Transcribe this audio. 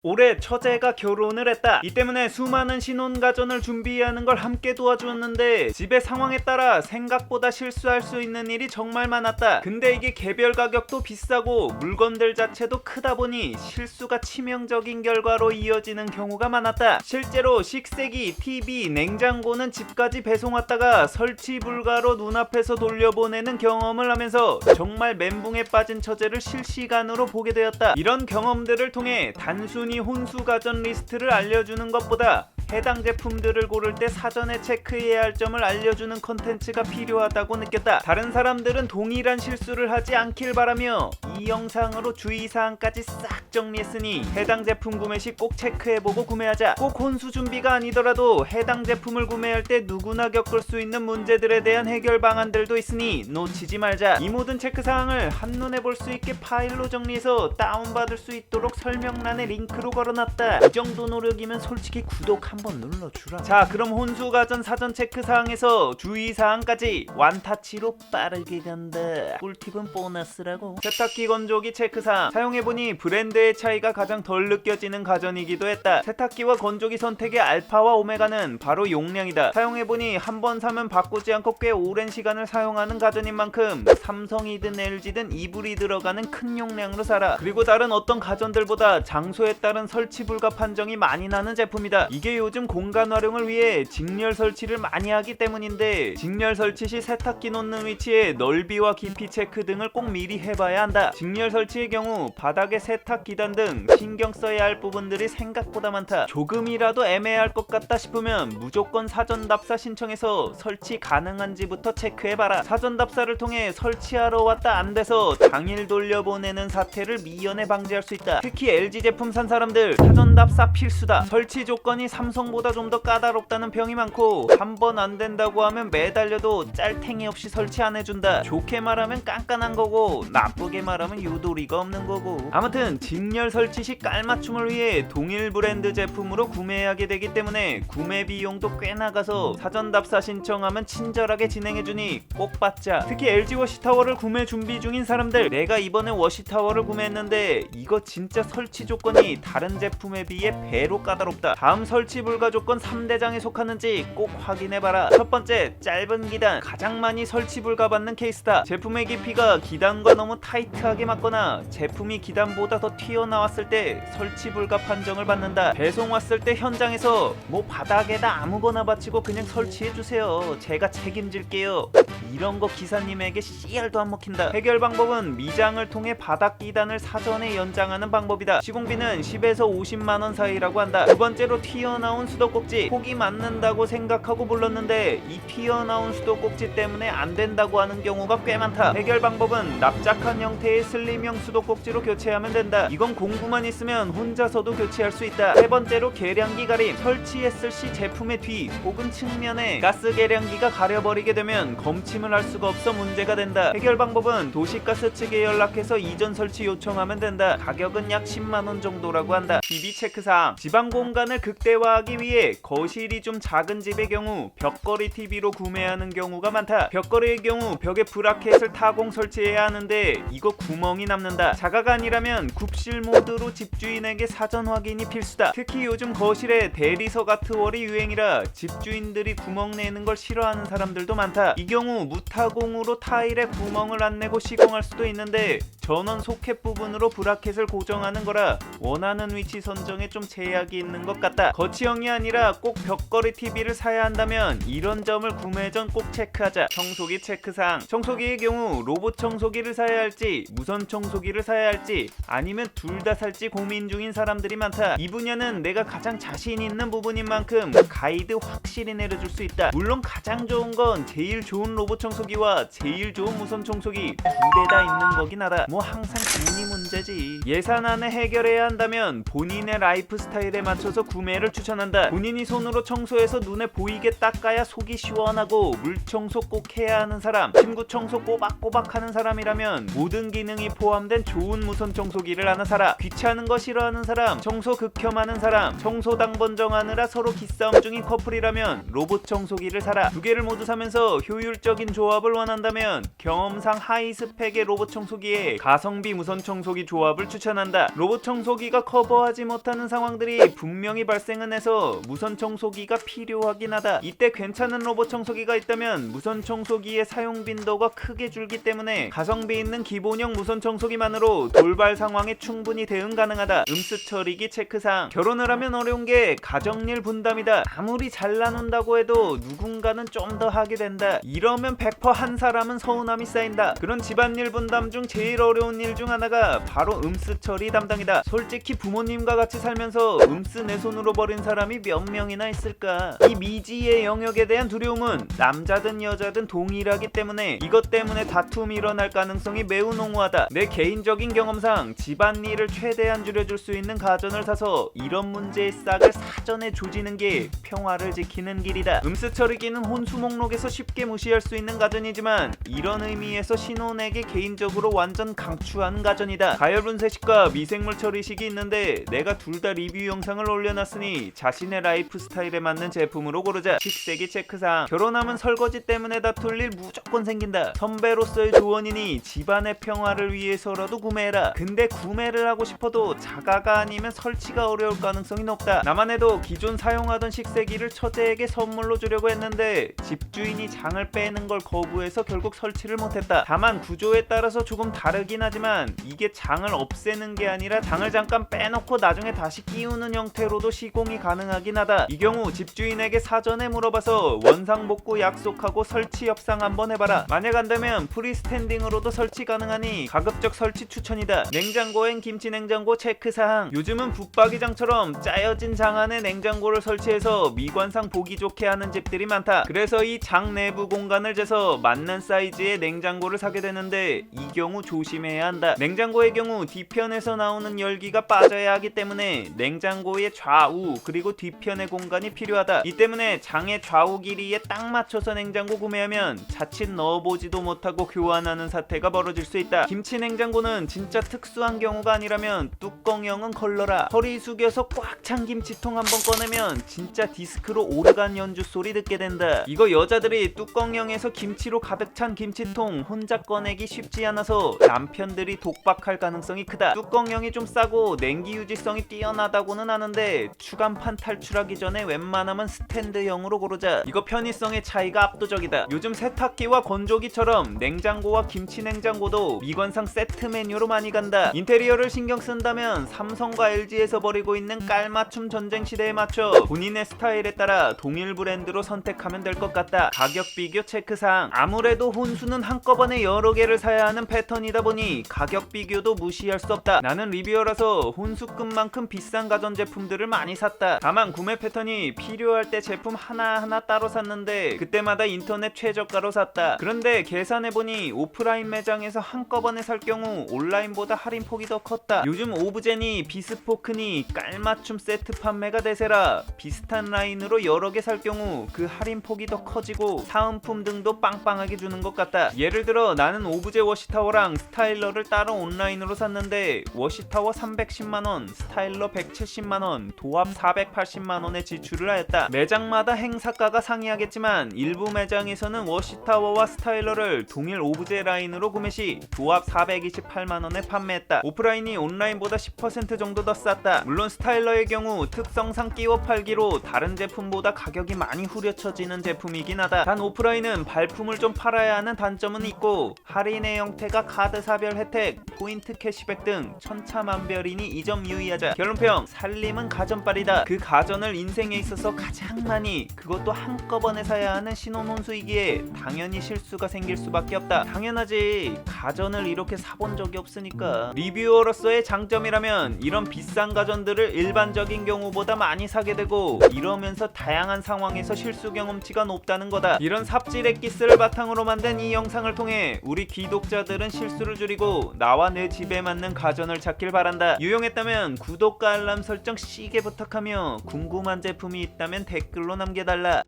올해 처제가 결혼을 했다. 이 때문에 수많은 신혼가전을 준비하는 걸 함께 도와주었는데 집의 상황에 따라 생각보다 실수할 수 있는 일이 정말 많았다. 근데 이게 개별 가격도 비싸고 물건들 자체도 크다 보니 실수가 치명적인 결과로 이어지는 경우가 많았다. 실제로 식세기, TV, 냉장고는 집까지 배송 왔다가 설치 불가로 눈앞에서 돌려보내는 경험을 하면서 정말 멘붕에 빠진 처제를 실시간으로 보게 되었다. 이런 경험들을 통해 단순히 혼수 가전 리스트를 알려주는 것보다 해당 제품들을 고를 때 사전에 체크해야 할 점을 알려주는 컨텐츠가 필요하다고 느꼈다. 다른 사람들은 동일한 실수를 하지 않길 바라며 이 영상으로 주의사항까지 싹 정리했으니 해당 제품 구매 시 꼭 체크해보고 구매하자. 꼭 혼수 준비가 아니더라도 해당 제품을 구매할 때 누구나 겪을 수 있는 문제들에 대한 해결 방안들도 있으니 놓치지 말자. 이 모든 체크사항을 한눈에 볼 수 있게 파일로 정리해서 다운받을 수 있도록 설명란에 링크로 걸어놨다. 이 정도 노력이면 솔직히 구독 한번 눌러주라. 자, 그럼 혼수가전 사전 체크사항에서 주의사항까지 완타치로 빠르게 간다. 꿀팁은 보너스라고. 세탁기 건조기 체크사항. 사용해보니 브랜드의 차이가 가장 덜 느껴지는 가전이기도 했다. 세탁기와 건조기 선택의 알파와 오메가는 바로 용량이다. 사용해보니 한 번 사면 바꾸지 않고 꽤 오랜 시간을 사용하는 가전인 만큼 삼성이든 LG든 이불이 들어가는 큰 용량으로 사라. 그리고 다른 어떤 가전들보다 장소에 따른 설치 불가 판정이 많이 나는 제품이다. 이게 요즘 공간 활용을 위해 직렬 설치를 많이 하기 때문인데, 직렬 설치 시 세탁기 놓는 위치의 넓이와 깊이 체크 등을 꼭 미리 해봐야 한다. 직렬 설치의 경우 바닥에 세탁 기단 등 신경 써야 할 부분들이 생각보다 많다. 조금이라도 애매할 것 같다 싶으면 무조건 사전 답사 신청해서 설치 가능한지부터 체크해봐라. 사전 답사를 통해 설치하러 왔다 안 돼서 당일 돌려보내는 사태를 미연에 방지할 수 있다. 특히 LG 제품 산 사람들 사전 답사 필수다. 설치 조건이 삼성보다 좀 더 까다롭다는 평이 많고 한 번 안 된다고 하면 매달려도 짤탱이 없이 설치 안 해준다. 좋게 말하면 깐깐한 거고 나쁘게 말하면 유도리가 없는 거고. 아무튼 직렬 설치 시 깔맞춤을 위해 동일 브랜드 제품으로 구매하게 되기 때문에 구매 비용도 꽤 나가서 사전 답사 신청하면 친절하게 진행해주니 꼭 받자. 특히 LG 워시타워를 구매 준비 중인 사람들, 내가 이번에 워시타워를 구매했는데 이거 진짜 설치 조건이 다른 제품에 비해 배로 까다롭다. 다음 설치 불가 조건 3대장에 속하는지 꼭 확인해봐라. 첫 번째, 짧은 기단. 가장 많이 설치 불가 받는 케이스다. 제품의 깊이가 기단과 너무 타이트하게 맞거나 제품이 기단보다 더 튀어나왔을 때 설치 불가 판정을 받는다. 배송 왔을 때 현장에서 뭐 바닥에다 아무거나 받치고 그냥 설치해주세요, 제가 책임질게요, 이런 거 기사님에게 CR도 안 먹힌다. 해결 방법은 미장을 통해 바닥 기단을 사전에 연장하는 방법이다. 시공비는 10에서 50만원 사이라고 한다. 두 번째로, 튀어나온 수도꼭지. 폭이 맞는다고 생각하고 불렀는데 이 튀어나온 수도꼭지 때문에 안 된다고 하는 경우가 꽤 많다. 해결 방법은 납작한 형태의 슬림형 수도꼭지로 교체하면 된다. 이건 공구만 있으면 혼자서도 교체할 수 있다. 세 번째로, 계량기 가림. 설치했을 시 제품의 뒤 혹은 측면에 가스 계량기가 가려버리게 되면 검침을 할 수가 없어 문제가 된다. 해결 방법은 도시가스 측에 연락해서 이전 설치 요청하면 된다. 가격은 약 10만원 정도라고 한다. TV 체크사항. 지방 공간을 극대화하기 위해 거실이 좀 작은 집의 경우 벽걸이 TV로 구매하는 경우가 많다. 벽걸이의 경우 벽에 브라켓을 타공 설치해야 하는데 이거 구멍이 남는다. 자가가 아니라면 굽실 모드로 집주인에게 사전 확인이 필수다. 특히 요즘 거실에 대리석 아트월이 유행이라 집주인들이 구멍 내는 걸 싫어하는 사람들도 많다. 이 경우 무타공으로 타일에 구멍을 안 내고 시공할 수도 있는데 전원 소켓 부분으로 브라켓을 고정하는 거라 원하는 위치 선정에 좀 제약이 있는 것 같다. 거치형이 아니라 꼭 벽걸이 TV를 사야 한다면 이런 점을 구매 전 꼭 체크하자. 청소기 체크사항. 청소기의 경우 로봇 청소기를 사야 할지 무선 청소기를 사야 할지 아니면 둘 다 살지 고민 중인 사람들이 많다. 이 분야는 내가 가장 자신 있는 부분인 만큼 가이드 확실히 내려줄 수 있다. 물론 가장 좋은 건 제일 좋은 로봇 청소기와 제일 좋은 무선 청소기 두 대 다 있는 거긴 하다. 뭐 항상 돈이 문제지. 예산 안에 해결해야 한다면 본인의 라이프 스타일에 맞춰서 구매를 추천한다. 추천한다. 본인이 손으로 청소해서 눈에 보이게 닦아야 속이 시원하고 물청소 꼭 해야 하는 사람, 침구 청소 꼬박꼬박 하는 사람이라면 모든 기능이 포함된 좋은 무선 청소기를 하나 사라. 귀찮은 거 싫어하는 사람, 청소 극혐하는 사람, 청소당 번정하느라 서로 기싸움 중인 커플이라면 로봇 청소기를 사라. 두 개를 모두 사면서 효율적인 조합을 원한다면 경험상 하이스펙의 로봇 청소기에 가성비 무선 청소기 조합을 추천한다. 로봇 청소기가 커버하지 못하는 상황들이 분명히 발생은 해서 무선 청소기가 필요하긴 하다. 이때 괜찮은 로봇 청소기가 있다면 무선 청소기의 사용 빈도가 크게 줄기 때문에 가성비 있는 기본형 무선 청소기만으로 돌발 상황에 충분히 대응 가능하다. 음수 처리기 체크사항. 결혼을 하면 어려운 게 가정일 분담이다. 아무리 잘 나눈다고 해도 누군가는 좀 더 하게 된다. 이러면 100% 한 사람은 서운함이 쌓인다. 그런 집안일 분담 중 제일 어려운 일 중 하나가 바로 음수 처리 담당이다. 솔직히 부모님과 같이 살면서 음수 내 손으로 버린 사람이 몇 명이나 있을까. 이 미지의 영역에 대한 두려움은 남자든 여자든 동일하기 때문에 이것 때문에 다툼이 일어날 가능성이 매우 농후하다. 내 개인적인 경험상 집안일을 최대한 줄여줄 수 있는 가전을 사서 이런 문제의 싹을 사전에 조지는 게 평화를 지키는 길이다. 음수 처리기는 혼수 목록에서 쉽게 무시할 수 있는 가전이지만 이런 의미에서 신혼에게 개인적으로 완전 강추하는 가전이다. 가열분 세식과 미생물 처리식이 있는데 내가 둘 다 리뷰 영상을 올려놨으니 자신의 라이프 스타일에 맞는 제품으로 고르자. 식세기 체크사항. 결혼하면 설거지 때문에 다툴 일 무조건 생긴다. 선배로서의 조언이니 집안의 평화를 위해서라도 구매해라. 근데 구매를 하고 싶어도 자가가 아니면 설치가 어려울 가능성이 높다. 나만 해도 기존 사용하던 식세기를 처제에게 선물로 주려고 했는데 집주인이 장을 빼는 걸 거부해서 결국 설치를 못했다. 다만 구조에 따라서 조금 다르긴 하지만 이게 장을 없애는 게 아니라 장을 잠깐 빼놓고 나중에 다시 끼우는 형태로도 시공이 가능하긴 하다. 이 경우 집주인에게 사전에 물어봐서 원상복구 약속하고 설치 협상 한번 해봐라. 만약 안되면 프리스탠딩으로도 설치 가능하니 가급적 설치 추천이다. 냉장고엔 김치냉장고 체크사항. 요즘은 붙박이장처럼 짜여진 장 안에 냉장고를 설치해서 미관상 보기 좋게 하는 집들이 많다. 그래서 이 장 내부 공간을 재서 맞는 사이즈의 냉장고를 사게 되는데 이 경우 조심해야 한다. 냉장고의 경우 뒤편에서 나오는 열기가 빠져야 하기 때문에 냉장고의 좌우 그리고 뒤편의 공간이 필요하다. 이 때문에 장의 좌우 길이에 딱 맞춰서 냉장고 구매하면 자칫 넣어보지도 못하고 교환하는 사태가 벌어질 수 있다. 김치 냉장고는 진짜 특수한 경우가 아니라면 뚜껑형은 걸러라. 허리 숙여서 꽉 찬 김치통 한번 꺼내면 진짜 디스크로 오르간 연주 소리 듣게 된다. 이거 여자들이 뚜껑형에서 김치로 가득 찬 김치통 혼자 꺼내기 쉽지 않아서 남편들이 독박할 가능성이 크다. 뚜껑형이 좀 싸고 냉기 유지성이 뛰어나다고는 하는데 추간판 탈출하기 전에 웬만하면 스탠드형으로 고르자. 이거 편의성의 차이가 압도적이다. 요즘 세탁기와 건조기처럼 냉장고와 김치 냉장고도 미관상 세트 메뉴로 많이 간다. 인테리어를 신경 쓴다면 삼성과 LG에서 벌이고 있는 깔맞춤 전쟁 시대에 맞춰 본인의 스타일에 따라 동일 브랜드로 선택하면 될 것 같다. 가격 비교 체크사항. 아무래도 혼수는 한꺼번에 여러 개를 사야 하는 패턴이다 보니 가격 비교도 무시할 수 없다. 나는 리뷰어라서 혼수급만큼 비싼 가전제품들을 많이 샀다. 다만 구매 패턴이 필요할 때 제품 하나하나 따로 샀는데 그때마다 인터넷 최저가로 샀다. 그런데 계산해보니 오프라인 매장에서 한꺼번에 살 경우 온라인보다 할인폭이 더 컸다. 요즘 오브제니 비스포크니 깔맞춤 세트 판매가 대세라 비슷한 라인으로 여러 개 살 경우 그 할인폭이 더 커지고 사은품 등도 빵빵하게 주는 것 같다. 예를 들어 나는 오브제 워시타워랑 스타일러를 따로 온라인으로 샀는데 워시타워 310만원, 스타일러 170만원, 도합 480만원의 지출을 하였다. 매장마다 행사가가 상이하겠지만 일부 매장에서는 워시타워와 스타일러를 동일 오브제 라인으로 구매 시 도합 428만원에 판매했다. 오프라인이 온라인보다 10% 정도 더 쌌다. 물론 스타일러의 경우 특성상 끼워 팔기로 다른 제품보다 가격이 많이 후려쳐지는 제품이긴 하다. 단 오프라인은 발품을 좀 팔아야 하는 단점은 있고 할인의 형태가 카드사별 혜택, 포인트 캐시백 등 천차만별이니 이 점 유의하자. 결론평. 살림은 가전빨이다. 그 가전을 인생에 있어서 가장 많이 그것도 한꺼번에 사야 하는 신혼혼수이기에 당연히 실수가 생길 수밖에 없다. 당연하지. 가전을 이렇게 사본 적이 없으니까. 리뷰어로서의 장점이라면 이런 비싼 가전들을 일반적인 경우보다 많이 사게 되고 이러면서 다양한 상황에서 실수 경험치가 높다는 거다. 이런 삽질 엑기스를 바탕으로 만든 이 영상을 통해 우리 귀독자들은 실수를 줄이고 나와 내 집에 맞는 가전을 찾길 바란다. 유용했다면 구독과 알람 설정 시게 부탁하며 궁금한 제품이 있다면 댓글로 남겨달라.